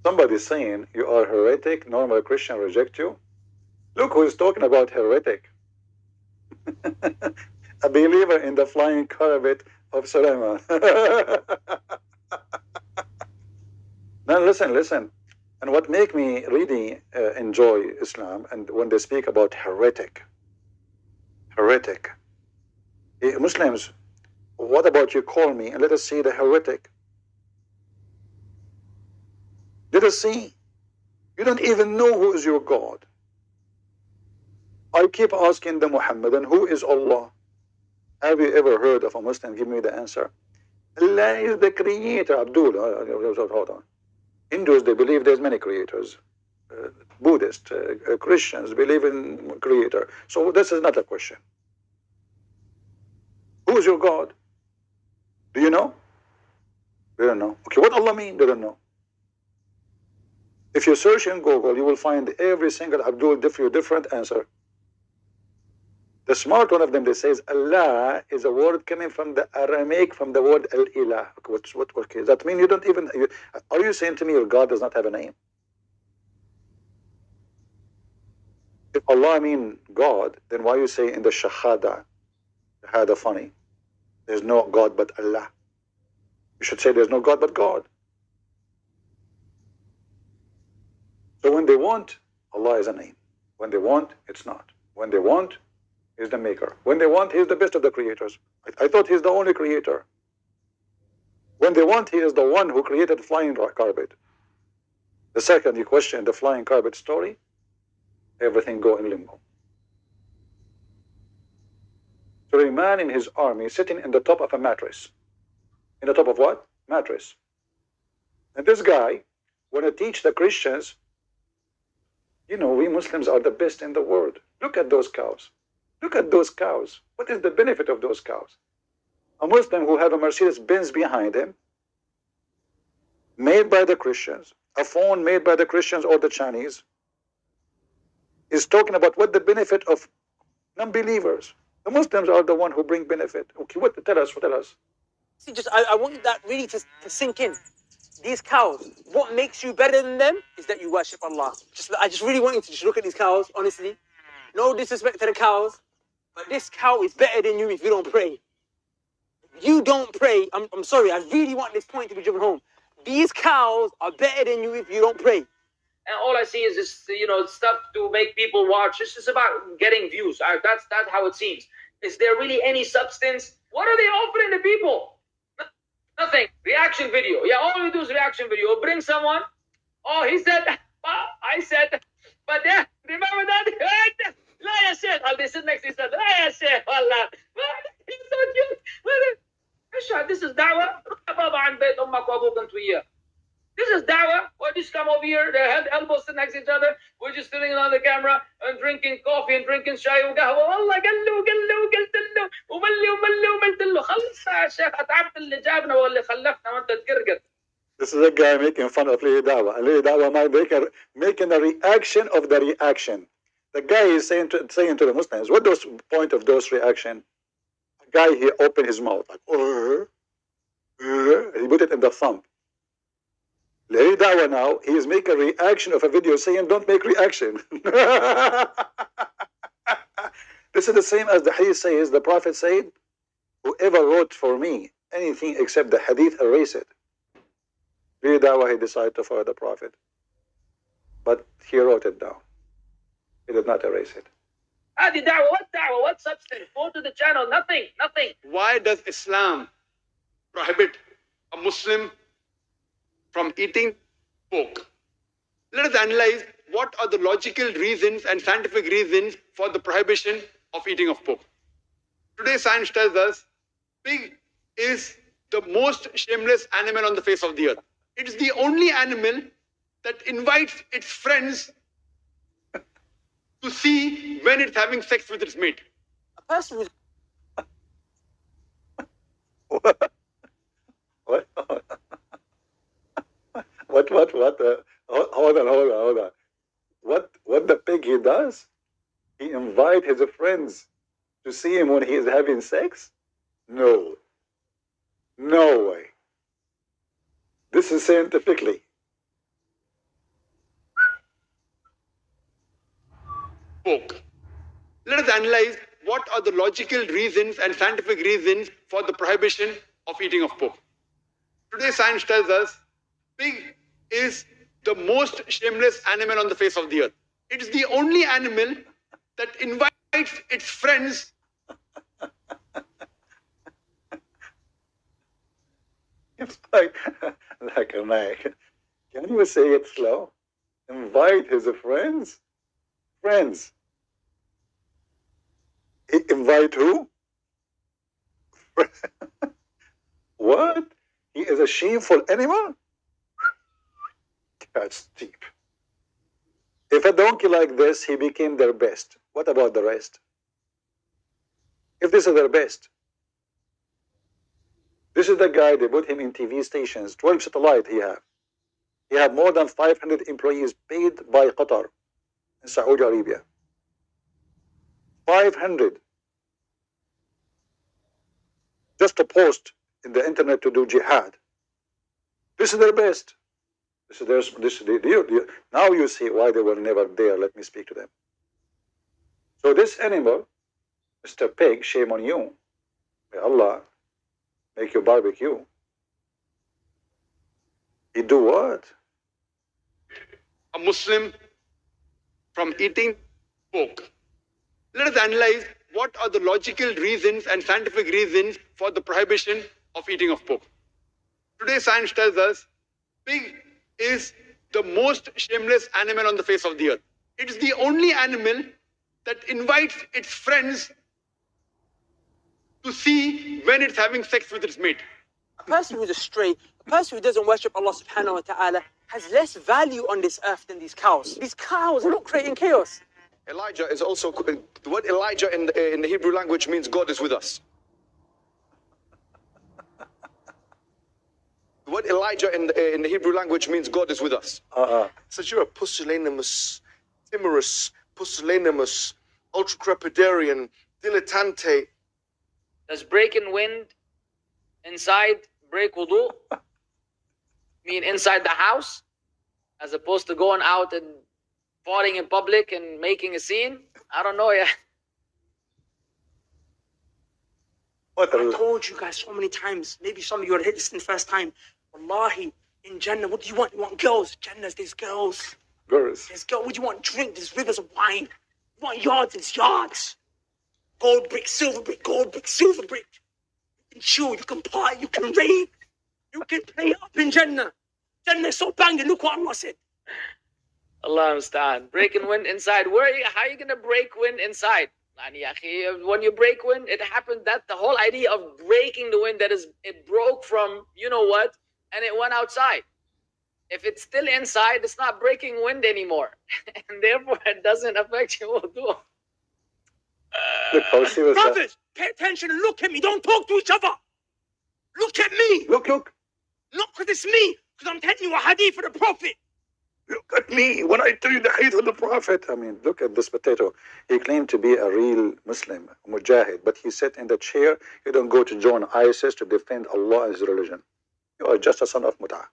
Somebody saying you are heretic, normal Christian reject you. Look who is talking about heretic. A believer in the flying carpet of Sulaiman. Now listen. And what make me really enjoy Islam, and when they speak about heretic, Muslims, what about you call me and let us see the heretic? Let us see. You don't even know who is your God. I keep asking the Muhammadan, who is Allah? Have you ever heard of a Muslim give me the answer? Allah is the creator. Abdul, hold on. Hindus, they believe there's many creators. Buddhists, Christians believe in creator. So this is not a question. Who is your God? Do you know? They don't know. Okay, what Allah mean? They don't know. If you search in Google, you will find every single Abdul give you different answer. The smart one of them, they says Allah is a word coming from the Aramaic, from the word al-ilah. Okay, does that mean you don't even, are you saying to me your God does not have a name? If Allah mean God, then why you say in the Shahada funny, there's no God but Allah? You should say there's no God but God. So when they want, Allah is a name. When they want, it's not. When they want, He's the maker. When they want, He's the best of the creators. I thought He's the only creator. When they want, He is the one who created the flying carpet. The second you question the flying carpet story, everything go in limbo. So a man in his army sitting in the top of a mattress. In the top of what? Mattress. And this guy want to teach the Christians, you know, we Muslims are the best in the world. Look at those cows. Look at those cows. What is the benefit of those cows? A Muslim who have a Mercedes-Benz behind him, made by the Christians, a phone made by the Christians or the Chinese, is talking about what the benefit of non-believers. The Muslims are the one who bring benefit. Okay, tell us. See, I want that really to sink in. These cows, what makes you better than them is that you worship Allah. I just really want you to just look at these cows, honestly. No disrespect to the cows, but this cow is better than you if you don't pray. You don't pray. I'm sorry, I really want this point to be driven home. These cows are better than you if you don't pray. And all I see is this, stuff to make people watch. It's just about getting views. That's how it seems. Is there really any substance? What are they offering the people? Nothing. Reaction video. Yeah, all we do is reaction video. Bring someone. Oh, he said. I said. But then, remember that? لا يا شيخ. I'll be sitting next to you. لا يا شيخ. والله. He's so cute. ايش this is دعوة. روح يا بابا عند بيت أمك وأبوك أنت وياه. This is dawah. Or just come over here, their head elbows sit next to each other. We're just sitting on the camera and drinking coffee and drinking شاي وقهوة. والله قلت له وملت له خلص يا شيخ اتعبت اللي جابنا واللي خلفنا وانت تقرقر. This is a guy making fun of Lili Dawa. And Lili Dawa might making a reaction of the reaction. The guy is saying to the Muslims, what was the point of those reaction? A guy, he opened his mouth like, he put it in the thumb. Lili Dawa now, he is making a reaction of a video saying, don't make reaction. This is the same as the hadith says, the Prophet said, whoever wrote for me anything except the hadith, erase it. Lili Dawa, he decided to follow the Prophet. But he wrote it down. He did not erase it. هذه دعوة. What da'wah? What substance? Go to the channel. Nothing. Why does Islam prohibit a Muslim from eating pork? Let us analyze what are the logical reasons and scientific reasons for the prohibition of eating of pork. Today science tells us pig is the most shameless animal on the face of the earth. It is the only animal that invites its friends to see when it's having sex with its mate. A person who's What? Hold on. What the pig he does? He invite his friends to see him when he is having sex? No way. This is scientifically. pork. Let us analyze what are the logical reasons and scientific reasons for the prohibition of eating of pork. Today, science tells us pig is the most shameless animal on the face of the earth. It is the only animal that invites its friends. It's like a Mac. Can you say it slow? Invite his friends? Friends. Invite who? What? He is a shameful animal? That's deep. If a donkey like this, he became their best, what about the rest? If this is their best, this is the guy, they put him in TV stations, 12 satellite he have. He have more than 500 employees paid by Qatar in Saudi Arabia. 500. Just to post in the internet to do jihad. This is their best. Now you see why they were never there. Let me speak to them. So this animal, Mr. Pig, shame on you. May Allah make you barbecue. He do what? A Muslim from eating pork. Let us analyze what are the logical reasons and scientific reasons for the prohibition of eating of pork. Today, science tells us pig is the most shameless animal on the face of the earth. It is the only animal that invites its friends to see when it's having sex with its mate. A person who's astray, a person who doesn't worship Allah subhanahu wa ta'ala, has less value on this earth than these cows. These cows are not creating chaos. Elijah is also, the word Elijah in the Hebrew language means God is with us. The word Elijah in the Hebrew language means God is with us. Says you're a pusillanimous, timorous, pusillanimous, ultra-crepidarian, dilettante. Does breaking wind inside break wudu? Mean inside the house? As opposed to going out and farting in public and making a scene? I don't know yet. I told you guys so many times, maybe some of you are hit this the first time. Wallahi, in Jannah, what do you want? You want girls? Jannah, there's girls. Girls. There's girls. What do you want? Drink. There's rivers of wine. You want yards? There's yards. Gold brick, silver brick, gold brick, silver brick. You can chew, you can party, you can rave. You can play up in Jannah. Jannah is so banging. Look what Allah said. Allah understand. Breaking wind inside. How are you going to break wind inside? When you break wind, it happened that the whole idea of breaking the wind, that is, it broke from you know what, and it went outside. If it's still inside, it's not breaking wind anymore. And therefore, it doesn't affect your wudu. Look how serious that. Brothers, pay attention and look at me. Don't talk to each other. Look at me. Look. Not because it's me, because I'm telling you a hadith of the Prophet. Look at me when I tell you the hadith of the Prophet. I mean, look at this potato. He claimed to be a real Muslim, mujahid, but he sat in the chair. He don't go to join ISIS to defend Allah and his religion. You are just a son of Mut'ah.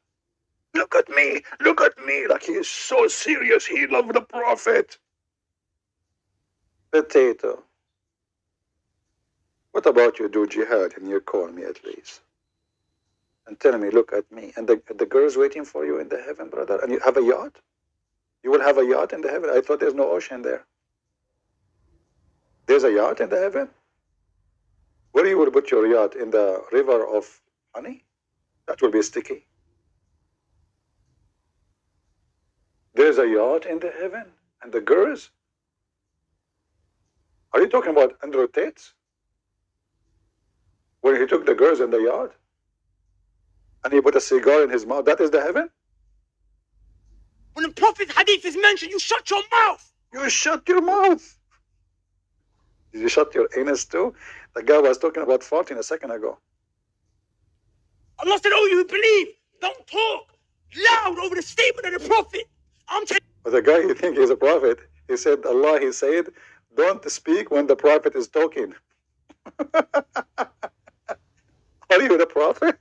Look at me. Like he is so serious. He loved the Prophet. Potato. What about you do jihad and you call me at least? And tell me, look at me. And the girl's waiting for you in the heaven, brother. And you have a yacht? You will have a yacht in the heaven? I thought there's no ocean there. There's a yacht in the heaven? Where you will put your yacht? In the river of honey? That will be sticky. There's a yacht in the heaven? And the girls? Are you talking about Andrew Tate? When he took the girls in the yacht? And he put a cigar in his mouth. That is the heaven? When the Prophet's hadith is mentioned, you shut your mouth. You shut your mouth. Did you shut your anus too? The guy was talking about farting a second ago. Allah said, oh, you believe. Don't talk loud over the statement of the Prophet. I'm telling But the guy, you think he's a prophet, he said, Allah, he said, don't speak when the prophet is talking. Are you the prophet?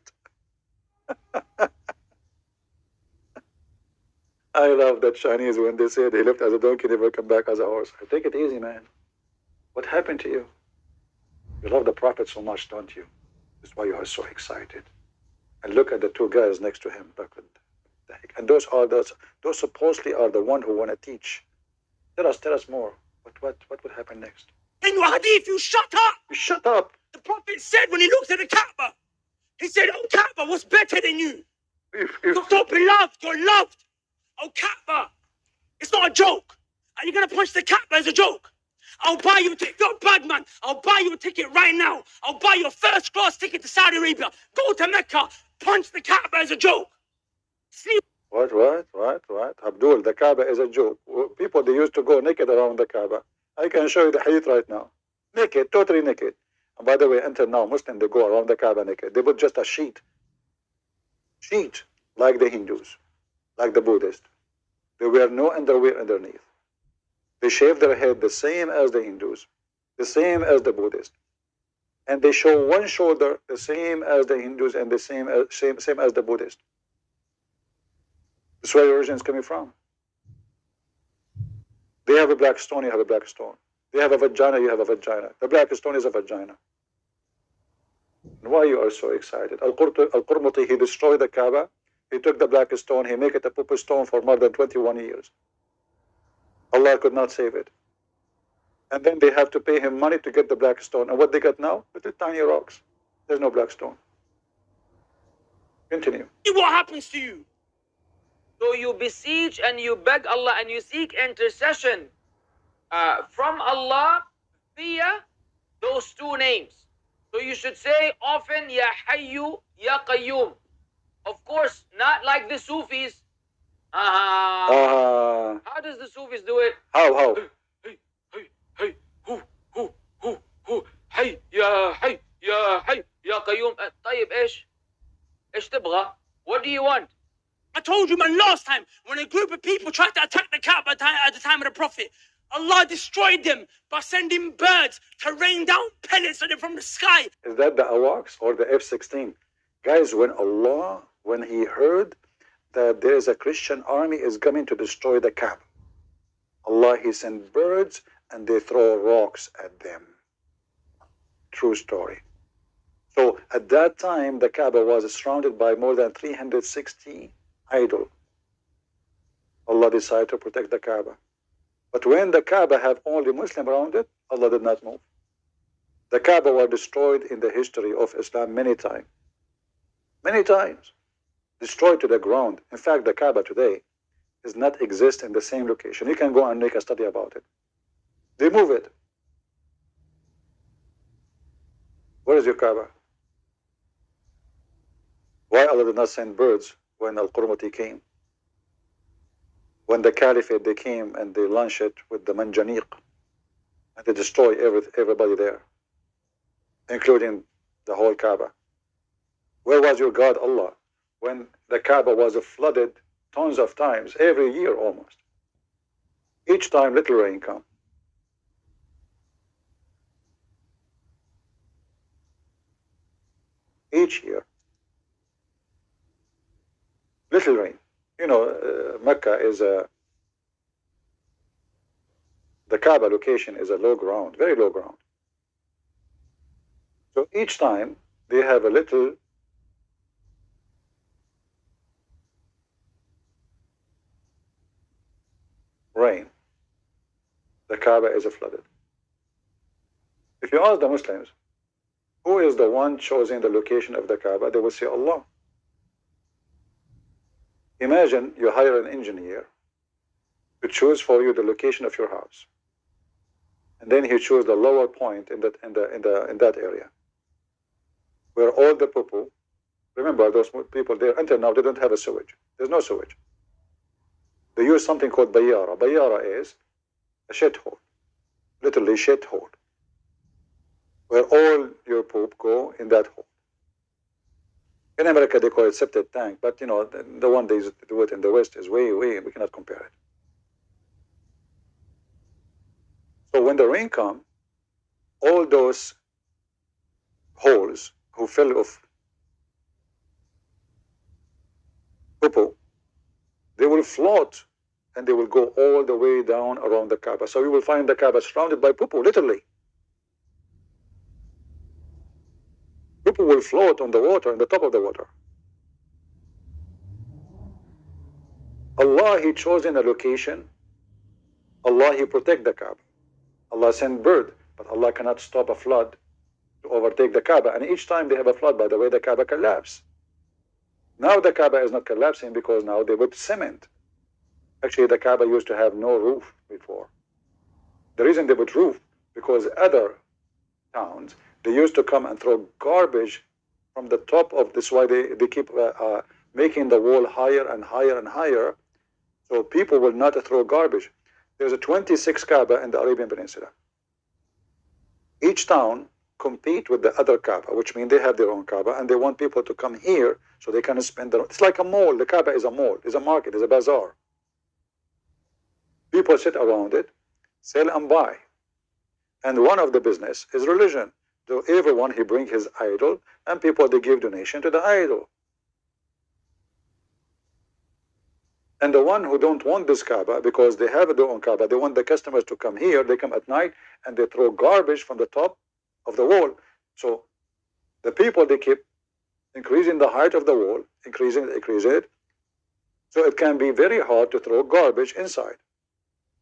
I love that Chinese when they said he left as a donkey, never come back as a horse. Take it easy, man. What happened to you? You love the Prophet so much, don't you? That's why you are so excited. And look at the two guys next to him. Look at the heck. And those supposedly are the one who want to teach. Tell us more. What would happen next? In your hadith, you shut up! You shut up. The Prophet said when he looked at the Kaaba, he said, "Oh Kaaba, what's better than you? You're so beloved, you're loved. Oh Kaaba, it's not a joke. Are you gonna punch the Kaaba as a joke? I'll buy you a ticket. You're a bad man. I'll buy you a ticket right now. I'll buy you a first class ticket to Saudi Arabia. Go to Mecca. Punch the Kaaba as a joke." See? What? Abdul, the Kaaba is a joke. People, they used to go naked around the Kaaba. I can show you the hadith right now. Naked, totally naked. And by the way, until now, Muslims, they go around the Kaaba naked. They put just a sheet, like the Hindus, like the Buddhists. They wear no underwear underneath. They shave their head the same as the Hindus, the same as the Buddhists. And they show one shoulder the same as the Hindus and the same as the Buddhists. That's where your origin is coming from. They have a black stone, you have a black stone. They have a vagina, you have a vagina. The black stone is a vagina. And why you are so excited? Al-Qurmuti, he destroyed the Kaaba. He took the black stone, he made it a pupa stone for more than 21 years. Allah could not save it. And then they have to pay him money to get the black stone. And what they got now? Little tiny rocks. There's no black stone. Continue. See what happens to you. So you beseech and you beg Allah and you seek intercession from Allah via those two names. So you should say often, Ya Hayyu, Ya Qayyum. Of course, not like the Sufis. How does the Sufis do it? How? Hey, hu, Hay, Ya Hay, Ya Hay, Ya Qayyum. طيب إيش تبغى? What do you want? I told you, man, last time, when a group of people tried to attack the Kaaba at the time of the Prophet, Allah destroyed them by sending birds to rain down pellets on them from the sky. Is that the AWACS or the F-16? Guys, when he heard that there is a Christian army is coming to destroy the Kaaba, Allah, he sent birds and they throw rocks at them. True story. So at that time, the Kaaba was surrounded by more than 360 idols. Allah decided to protect the Kaaba. But when the Kaaba have only Muslim around it, Allah did not move. The Kaaba was destroyed in the history of Islam many times. Many times. Destroyed to the ground. In fact, the Kaaba today does not exist in the same location. You can go and make a study about it. They move it. Where is your Kaaba? Why Allah did not send birds when Al-Qurmuti came? When the Caliphate, they came and they launched it with the Manjaniq and they destroyed everybody there, including the whole Kaaba. Where was your God, Allah, when the Kaaba was flooded tons of times, every year almost? Each time little rain come. Each year. Little rain. You know, Mecca is the Kaaba location is a low ground, very low ground. So each time they have a little rain, the Kaaba is flooded. If you ask the Muslims, who is the one choosing the location of the Kaaba, they will say Allah. Imagine you hire an engineer to choose for you the location of your house, and then he chooses the lower point in that area, where all the people. Remember, those people there until now they don't have a sewage. There's no sewage. They use something called bayara. Bayara is a shit hole, literally shit hole, where all your poop go in that hole. In America, they call it septic tank, but you know, the one they do it in the West is way, we cannot compare it. So when the rain comes, all those holes who fill of poo, they will float and they will go all the way down around the Kaaba. So you will find the Kaaba surrounded by poo-poo, literally. Poo-poo will float on the water, on the top of the water. Allah, He chosen a location. Allah, He protect the Kaaba. Allah sent bird, but Allah cannot stop a flood to overtake the Kaaba. And each time they have a flood, by the way, the Kaaba collapse. Now the Kaaba is not collapsing because now they put cement. Actually, the Kaaba used to have no roof before. The reason they put roof, because other towns, they used to come and throw garbage from the top of this. Why they keep making the wall higher and higher and higher, so people will not throw garbage. There's a 26 Kaaba in the Arabian Peninsula. Each town compete with the other Kaaba, which means they have their own Kaaba, and they want people to come here so they can spend their. It's like a mall. The Kaaba is a mall, is a market, is a bazaar. People sit around it, sell and buy. And one of the business is religion. So everyone, he bring his idol, and people, they give donation to the idol. And the one who don't want this Kaaba, because they have their own Kaaba, they want the customers to come here, they come at night, and they throw garbage from the top of the wall. So the people, they keep increasing the height of the wall, increasing it. So it can be very hard to throw garbage inside.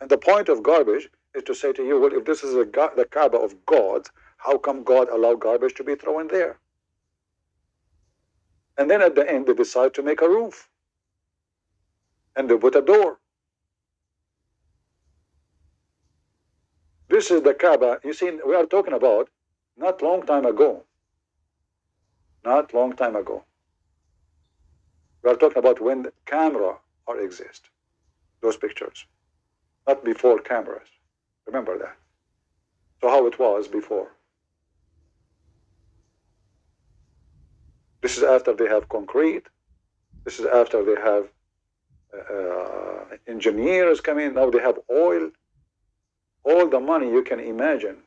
And the point of garbage is to say to you, well, if this is the Kaaba of God, how come God allowed garbage to be thrown there? And then at the end, they decide to make a roof. And they put a door. This is the Kaaba. You see, we are talking about not long time ago. Not long time ago. We are talking about when the camera or exist. Those pictures. Not before cameras. Remember that. So how it was before. This is after they have concrete. This is after they have engineers coming. Now they have oil. All the money you can imagine.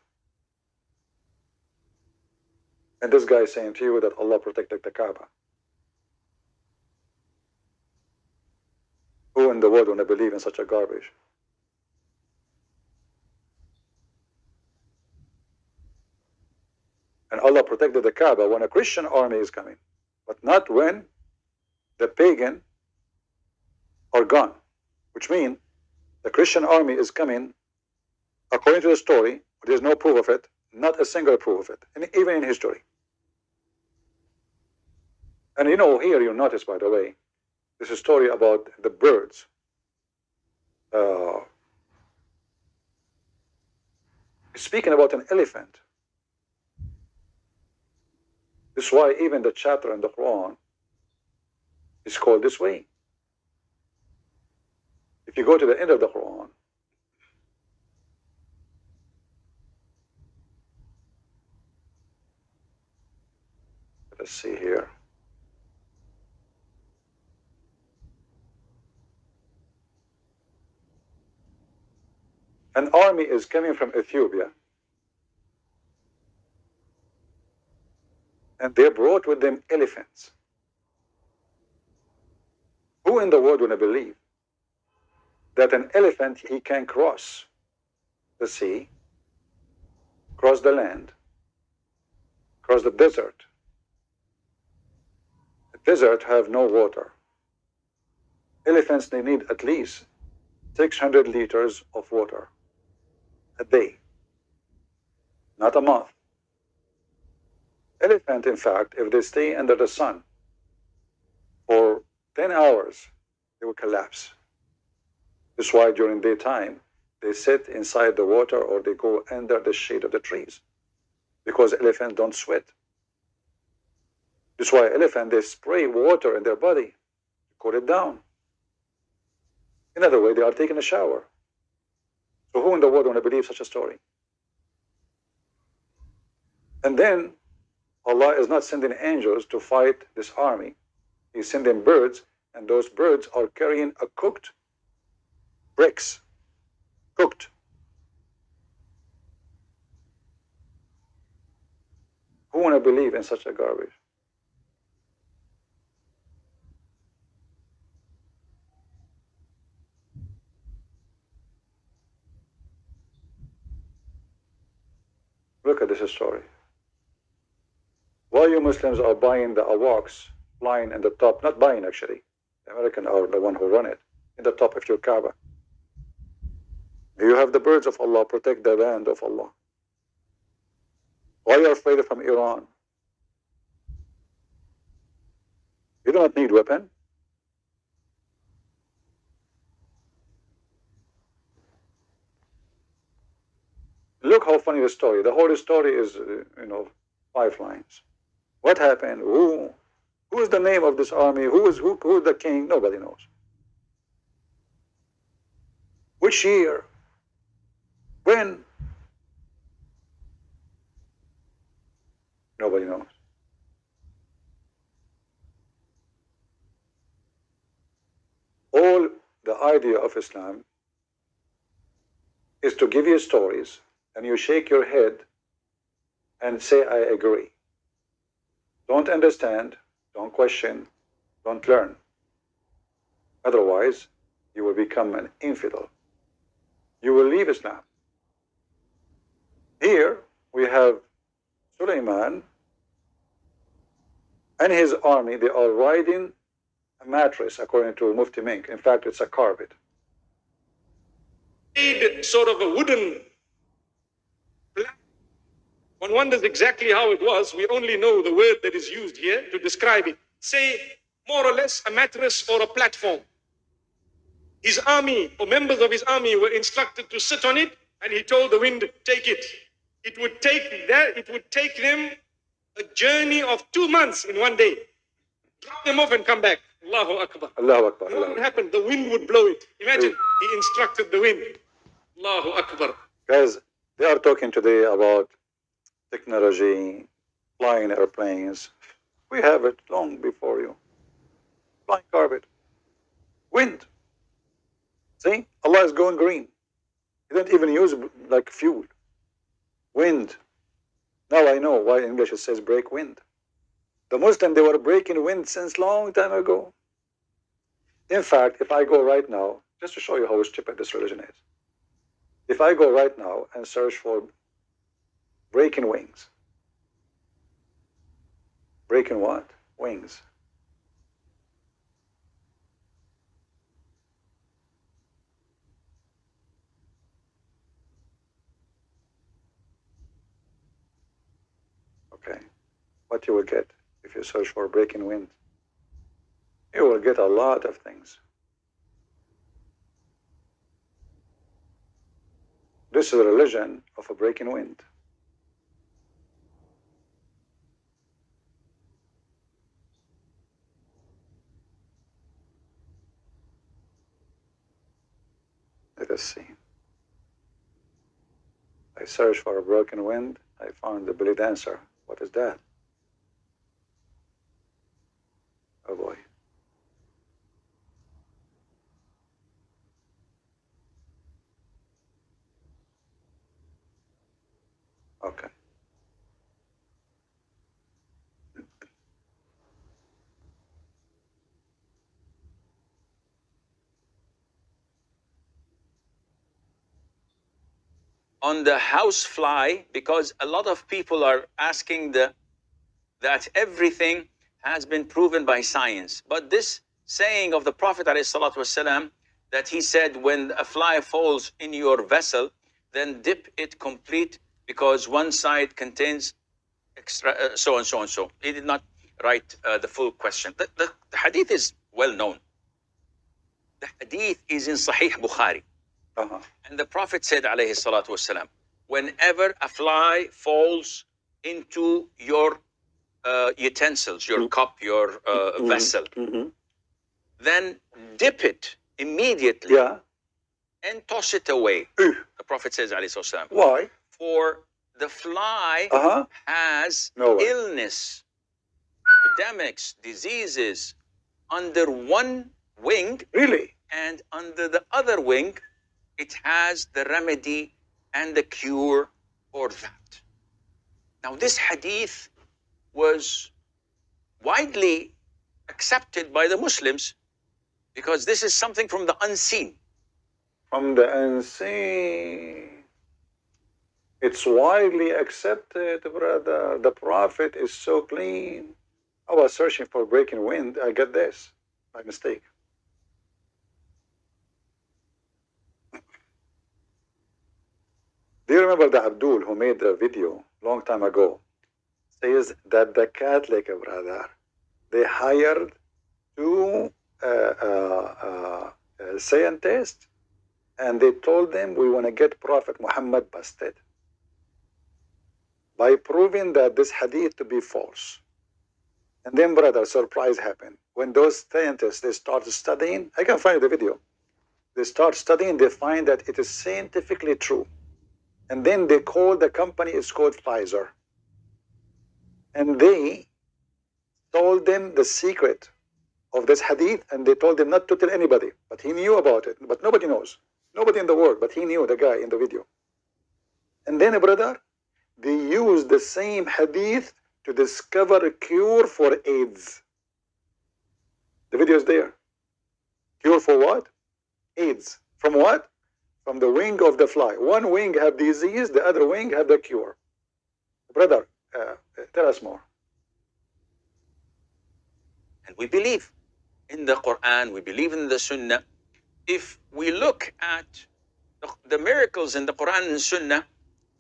And this guy is saying to you that Allah protected the Kaaba. Who in the world want to believe in such a garbage? And Allah protected the Kaaba when a Christian army is coming, but not when the pagan are gone. Which means the Christian army is coming, according to the story, there's no proof of it, not a single proof of it, and even in history. And you know, here you notice, by the way, this is a story about the birds. Speaking about an elephant. This is why even the chapter in the Quran is called this way. If you go to the end of the Quran, let's see here. An army is coming from Ethiopia, and they brought with them elephants. Who in the world would believe that an elephant, he can cross the sea, cross the land, cross the desert? The desert have no water. Elephants, they need at least 600 liters of water a day, not a month. Elephant, in fact, if they stay under the sun for 10 hours, they will collapse. That's why during daytime, they sit inside the water or they go under the shade of the trees, because elephants don't sweat. That's why elephants, they spray water in their body to cool it down. In other words, they are taking a shower. So who in the world want to believe such a story? And then Allah is not sending angels to fight this army. He's sending birds, and those birds are carrying a cooked bricks. Cooked. Who want to believe in such a garbage? Look at this story. Why you Muslims are buying the Awacs flying in the top, not buying actually, the American are the one who run it, in the top of your Kaaba. You have the birds of Allah protect the land of Allah. Why are you afraid from Iran? You do not need weapon. Look how funny the story. The whole story is, 5 lines. What happened? Who is the name of this army? Who is the king? Nobody knows. Which year? When? Nobody knows. All the idea of Islam is to give you stories and you shake your head and say, I agree. Don't understand, don't question, don't learn. Otherwise, you will become an infidel. You will leave Islam. Here we have Sulaiman and his army. They are riding a mattress, according to Mufti Mink. In fact, it's a carpet. Made sort of a wooden platform. One wonders exactly how it was. We only know the word that is used here to describe it. Say, more or less, a mattress or a platform. His army, or members of his army, were instructed to sit on it, and he told the wind, take it. It would take them a journey of 2 months in one day. Drop them off and come back. Allahu Akbar. Allahu Akbar. You know what happened? The wind would blow it. Imagine, he instructed the wind. Allahu Akbar. Guys, they are talking today about technology, flying airplanes. We have it long before you. Flying carpet. Wind. See? Allah is going green. You don't even use like fuel. Wind. Now I know why in English it says break wind. The Muslims, they were breaking wind since long time ago. In fact, if I go right now, just to show you how stupid this religion is. If I go right now and search for breaking wings. Breaking what? Wings. Okay. What you will get if you search for breaking wind? You will get a lot of things. This is a religion of a breaking wind. Let us see. I searched for a broken wind. I found the belly dancer. What is that? Oh boy. Okay. On the housefly, because a lot of people are asking that everything has been proven by science. But this saying of the Prophet ﷺ, that he said, when a fly falls in your vessel, then dip it complete, because one side contains extra, so and so and so. He did not write the full question. The hadith is well known. The hadith is in Sahih Bukhari. And the Prophet said, alayhi salatu wasalam, whenever a fly falls into your utensils, your cup, your vessel, then dip it immediately and toss it away. The Prophet says, alayhi salatu wasalam, why? For the fly has illness, epidemics, diseases under one wing. Really? And under the other wing, it has the remedy and the cure for that. Now, this hadith was widely accepted by the Muslims because this is something from the unseen. From the unseen. It's widely accepted, brother. The Prophet is so clean. I was searching for breaking wind. I get this by mistake. Do you remember the Abdul who made the video long time ago? Says that the Catholic, brother, they hired two scientists and they told them we want to get Prophet Muhammad busted by proving that this hadith to be false. And then, brother, surprise happened. When those scientists, they start studying, I can find the video. They start studying, they find that it is scientifically true. And then they call the company, it's called Pfizer. And they told them the secret of this hadith, and they told him not to tell anybody. But he knew about it, but nobody knows. Nobody in the world, but he knew, the guy in the video. And then, brother, they used the same hadith to discover a cure for AIDS. The video is there. Cure for what? AIDS. From what? From the wing of the fly. One wing have disease, the other wing have the cure. Brother, tell us more. And we believe in the Quran, we believe in the Sunnah. If we look at the miracles in the Quran and Sunnah,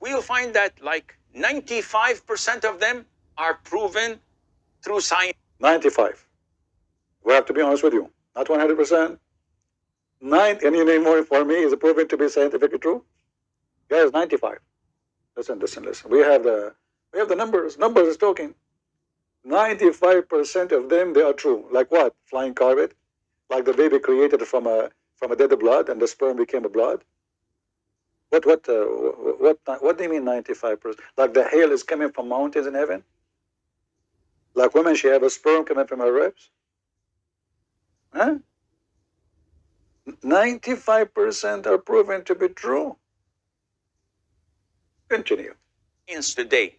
we'll find that like 95% of them are proven through science. 95. We have to be honest with you. Not 100%. Any name more for me is proven to be scientifically true. Guys, 95. Listen. We have the numbers. Numbers is talking. 95% of them, they are true. Like what? Flying carpet? Like the baby created from a dead blood and the sperm became a blood? What do you mean 95%? Like the hail is coming from mountains in heaven? Like women, she have a sperm coming from her ribs? Huh? 95% are proven to be true. Continue. Today,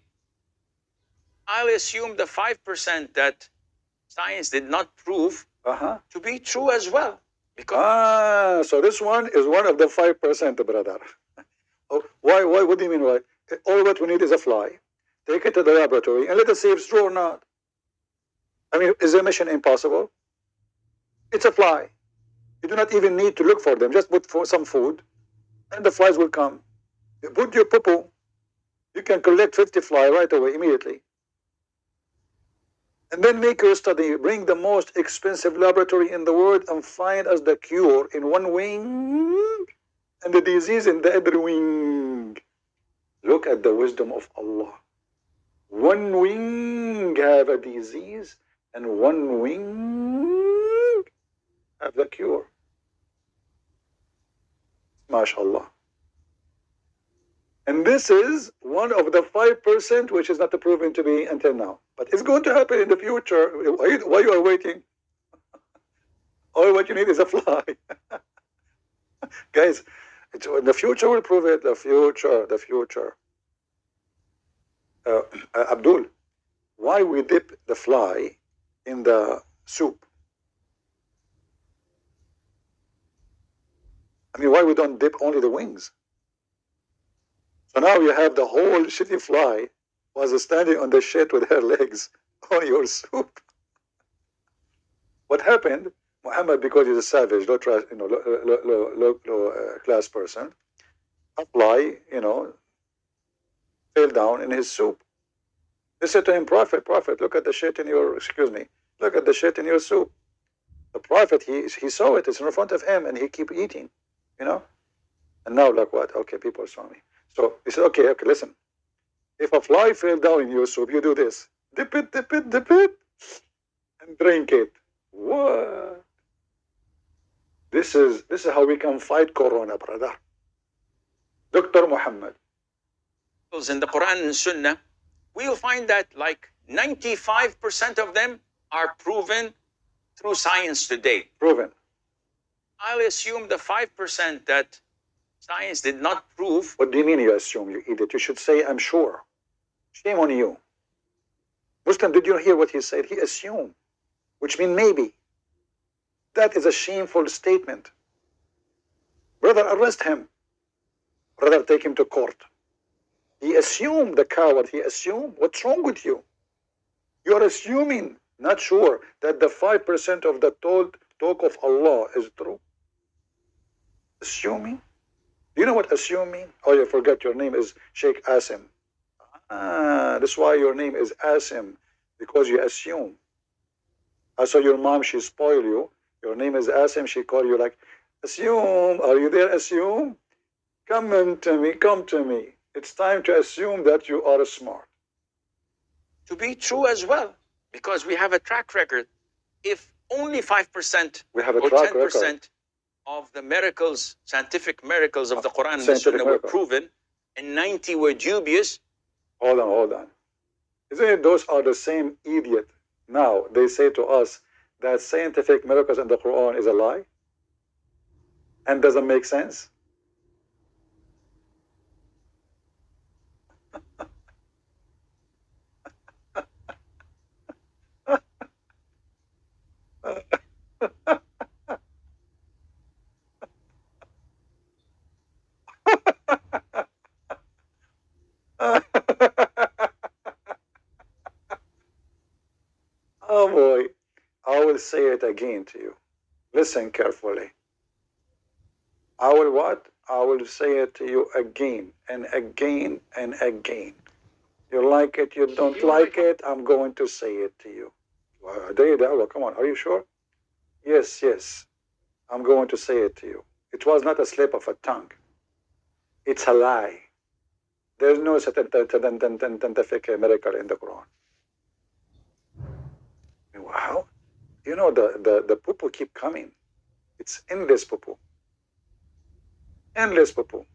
I'll assume the 5% that science did not prove to be true as well. Because so this one is one of the 5%, brother. Oh, why? What do you mean why? All what we need is a fly. Take it to the laboratory and let us see if it's true or not. I mean, is the mission impossible? It's a fly. You do not even need to look for them. Just put for some food and the flies will come. You put your poo-poo. You can collect 50 fly right away, immediately. And then make your study. Bring the most expensive laboratory in the world and find us the cure in one wing and the disease in the other wing. Look at the wisdom of Allah. One wing have a disease and one wing have the cure. MashaAllah. And this is one of the 5% which is not proven to be until now. But it's going to happen in the future. Why you are waiting? All what you need is a fly. Guys, the future will prove it. The future. Abdul, why we dip the fly in the soup? I mean, why we don't dip only the wings? So now you have the whole shitty fly was standing on the shit with her legs on your soup. What happened? Muhammad, because he's a savage, low class person, a fly, fell down in his soup. They said to him, Prophet, look at the shit in your soup. The Prophet, he saw it, it's in front of him, and he keep eating, And now, like what? Okay, people saw me. So he said, okay, listen. If a fly fell down in your soup, you do this. Dip it, and drink it. What? This is how we can fight Corona, brother. Dr. Muhammad. In the Quran and Sunnah, we'll find that like 95% of them are proven through science today. Proven. I'll assume the 5% that science did not prove. What do you mean you assume, you idiot? You should say, I'm sure. Shame on you. Muslim, did you hear what he said? He assumed, which means maybe. That is a shameful statement. Brother, arrest him. Brother, take him to court. He assumed, the coward, he assumed. What's wrong with you? You're assuming, not sure, that the 5% of the talk of Allah is true. Assuming? Do you know what assume mean? Oh, you forgot your name is Sheikh Asim. That's why your name is Asim, because you assume. I saw your mom, she spoiled you. Your name is Asim, she called you like, assume, are you there, assume? Come to me, come to me. It's time to assume that you are smart. To be true as well, because we have a track record. If only 5% We have a or track 10% record of the miracles, scientific miracles of the Quran and the Sunnah were proven, and 90 were dubious. Hold on. Isn't it those are the same idiot? Now they say to us that scientific miracles in the Quran is a lie and doesn't make sense. Oh boy, I will say it again to you. Listen carefully. I will what? I will say it to you again and again and again. You like it, you don't like it, I'm going to say it to you. Come on, are you sure? Yes. I'm going to say it to you. It was not a slip of a tongue. It's a lie. There's no scientific miracle in the Quran. Wow. You know, the poo-poo keep coming. It's endless poo-poo. Endless poo-poo.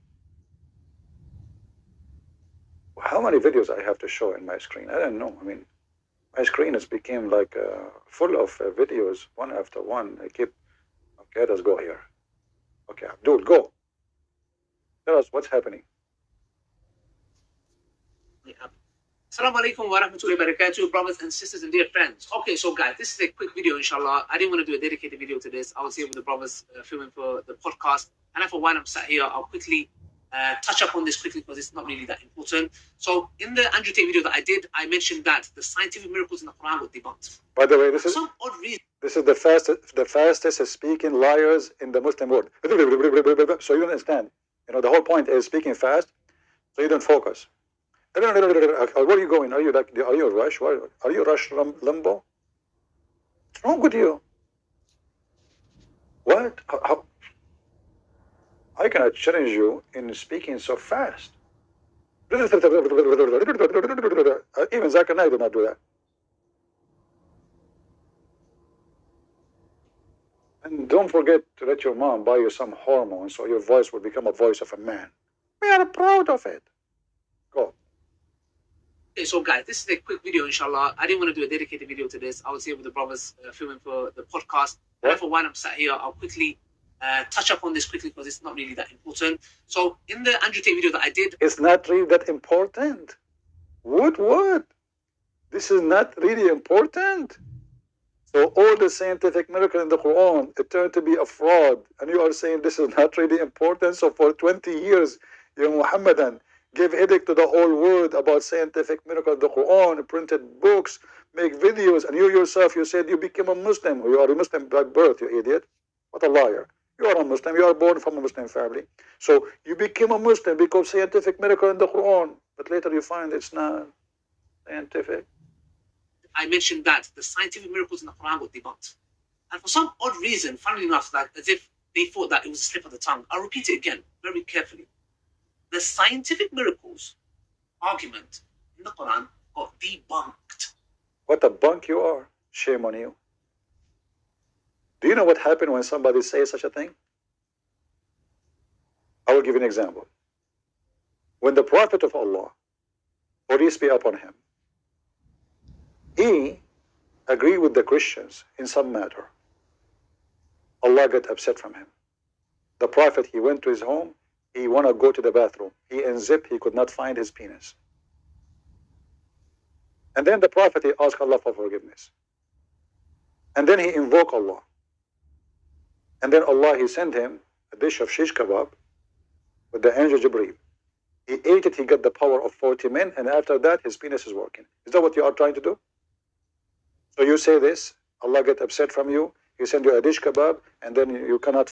How many videos I have to show in my screen? I don't know. I mean, my screen has become like full of videos, one after one. I keep, okay, let's go here. Okay, Abdul, go. Tell us what's happening. Assalamu alaikum wa rahmatullahi wa barakatuh, brothers and sisters and dear friends. Okay, so guys, this is a quick video, inshallah. I didn't want to do a dedicated video to this. I was here with the brothers filming for the podcast. And for while I'm sat here, I'll quickly touch up on this quickly because it's not really that important. So in the Andrew Tate video that I did, I mentioned that the scientific miracles in the Quran were debunked. By the way, this For is some odd reason. this is the fastest speaking liars in the Muslim world. So you don't understand. You know, the whole point is speaking fast, so you don't focus. Where are you going? Are you Rush? Are you Rush Limbo? What's wrong with you? What? How? I cannot challenge you in speaking so fast. Even Zach and I do not do that. And don't forget to let your mom buy you some hormones so your voice will become a voice of a man. We are proud of it. Go. Okay, so guys, this is a quick video, inshallah. I didn't want to do a dedicated video to this. I was here with the brothers filming for the podcast. And for while I'm sat here, I'll quickly touch up on this quickly because it's not really that important. So in the Andrew Tate video that I did... It's not really that important. What? This is not really important. So all the scientific miracle in the Quran, it turned to be a fraud. And you are saying this is not really important. So for 20 years, you Muhammadan gave headache to the whole world about scientific miracle in the Quran, printed books, make videos, and you yourself, you said you became a Muslim. You are a Muslim by birth, you idiot. What a liar. You are a Muslim. You are born from a Muslim family. So you became a Muslim because scientific miracle in the Quran. But later you find it's not scientific. I mentioned that the scientific miracles in the Quran were debunked. And for some odd reason, funnily enough, like as if they thought that it was a slip of the tongue. I'll repeat it again, very carefully. The scientific miracles argument in the Quran got debunked. What a bunk you are. Shame on you. Do you know what happened when somebody says such a thing? I will give you an example. When the Prophet of Allah, peace be upon him, he agreed with the Christians in some matter, Allah got upset from him. The Prophet, he went to his home, he want to go to the bathroom. He unzipped, he could not find his penis. And then the Prophet, he asked Allah for forgiveness. And then he invoked Allah. And then Allah, he sent him a dish of shish kebab with the angel Jibreel. He ate it, he got the power of 40 men, and after that, his penis is working. Is that what you are trying to do? So you say this, Allah get upset from you, he send you a dish kebab, and then you cannot